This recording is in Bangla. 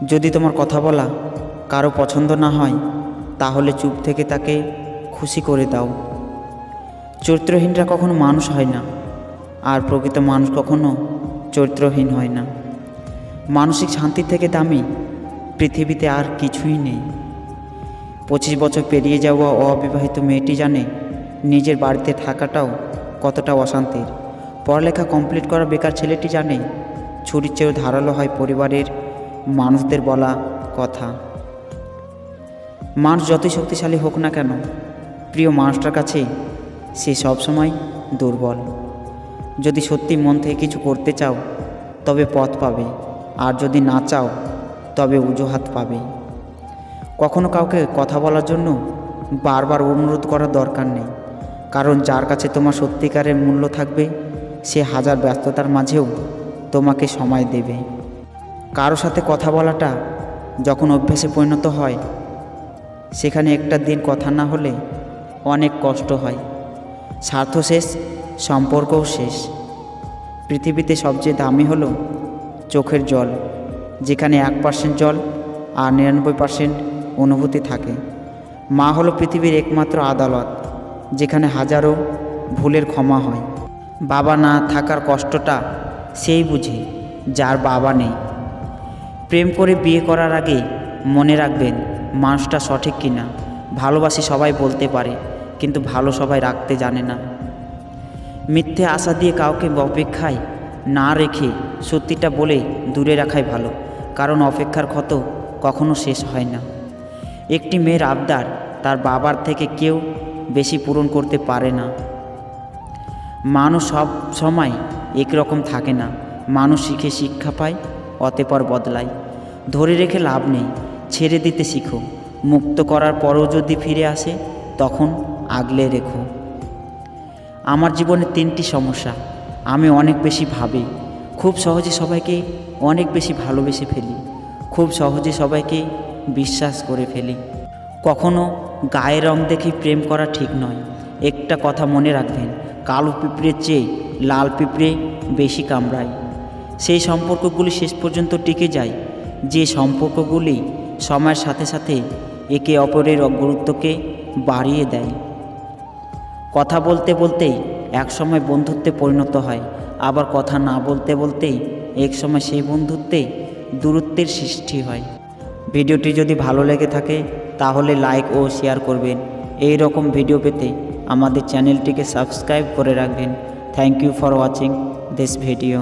যদি তোমার কথা বলা কারো পছন্দ না হয় তাহলে চুপ থেকে তাকে খুশি করে দাও। চরিত্রহীনরা কখনো মানুষ হয় না, আর প্রকৃত মানুষ কখনো চরিত্রহীন হয় না। মানসিক শান্তি থেকে দামি পৃথিবীতে আর কিছুই নেই। 25 বছর পেরিয়ে যাওয়া অবিবাহিত মেয়েটি জানে নিজের বাড়িতে থাকাটাও কতটা অশান্তির। পড়ালেখা কমপ্লিট করা বেকার ছেলেটি জানে ছুরির চেয়েও ধারালো হয় পরিবারের মানুষদের বলা কথা। মানুষ যতই শক্তিশালী হোক না কেন, প্রিয় মানুষটার কাছে সে সবসময় দুর্বল। যদি সত্যি মন থেকে কিছু করতে চাও তবে পথ পাবে, আর যদি না চাও তবে অজুহাত পাবে। কখনো কাউকে কথা বলার জন্য বারবার অনুরোধ করার দরকার নেই, কারণ যার কাছে তোমার সত্যিকারের মূল্য থাকবে সে হাজার ব্যস্ততার মাঝেও তোমাকে সময় দেবে। কারো সাথে কথা বলাটা যখন অভ্যাসে পরিণত হয়, সেখানে একটা দিন কথা না হলে অনেক কষ্ট হয়। স্বার্থ শেষ, সম্পর্কও শেষ। পৃথিবীতে সবচেয়ে দামি হলো চোখের জল, যেখানে 1% জল আর 99% অনুভূতি থাকে। মা হলো পৃথিবীর একমাত্র আদালত, যেখানে হাজারো ভুলের ক্ষমা হয়। বাবা না থাকার কষ্টটা সেই বুঝে যার বাবা নেই। প্রেম করে বিয়ে করার আগে মনে রাখবেন মানুষটা সঠিক কিনা। ভালোবাসি সবাই বলতে পারে, কিন্তু ভালো সবাই রাখতে জানে না। মিথ্যে আশা দিয়ে কাউকে অপেক্ষায় না রেখে সত্যিটা বলে দূরে রাখাই ভালো, কারণ অপেক্ষার ক্ষত কখনো শেষ হয় না। একটি মেয়ের আবদার তার বাবার থেকে কেউ বেশি পূরণ করতে পারে না। মানুষ সব সময় একরকম থাকে না। মানুষ শিখে শিক্ষা পায়, অতঃপর বদলায়। ধরে রেখে লাভ নেই, ছেড়ে দিতে শিখো। মুক্ত করার পরেও যদি ফিরে আসে তখন আগলে রেখো। আমার জীবনে 3টি সমস্যা। আমি অনেক বেশি ভাবি, খুব সহজে সবাইকে অনেক বেশি ভালোবেসে ফেলি, খুব সহজে সবাইকে বিশ্বাস করে ফেলি। কখনো গায়ের রং দেখে প্রেম করা ঠিক নয়। একটা কথা মনে রাখবেন, কালো পিঁপড়ের চেয়ে লাল পিঁপড়ে বেশি কামড়ায়। সেই সম্পর্কগুলি শেষ পর্যন্ত টিকে যায় যে সম্পর্কগুলি সময়ের সাথে সাথে একে অপরের গুরুত্বকে বাড়িয়ে দেয়। কথা বলতে বলতেই একসময় বন্ধুত্বে পরিণত হয়, আবার কথা না বলতে বলতেই একসময় সেই বন্ধুত্বে দূরত্বের সৃষ্টি হয়। ভিডিওটি যদি ভালো লেগে থাকে তাহলে লাইক ও শেয়ার করবেন। এই রকম ভিডিও পেতে আমাদের চ্যানেলটিকে সাবস্ক্রাইব করে রাখবেন। Thank you for watching this video.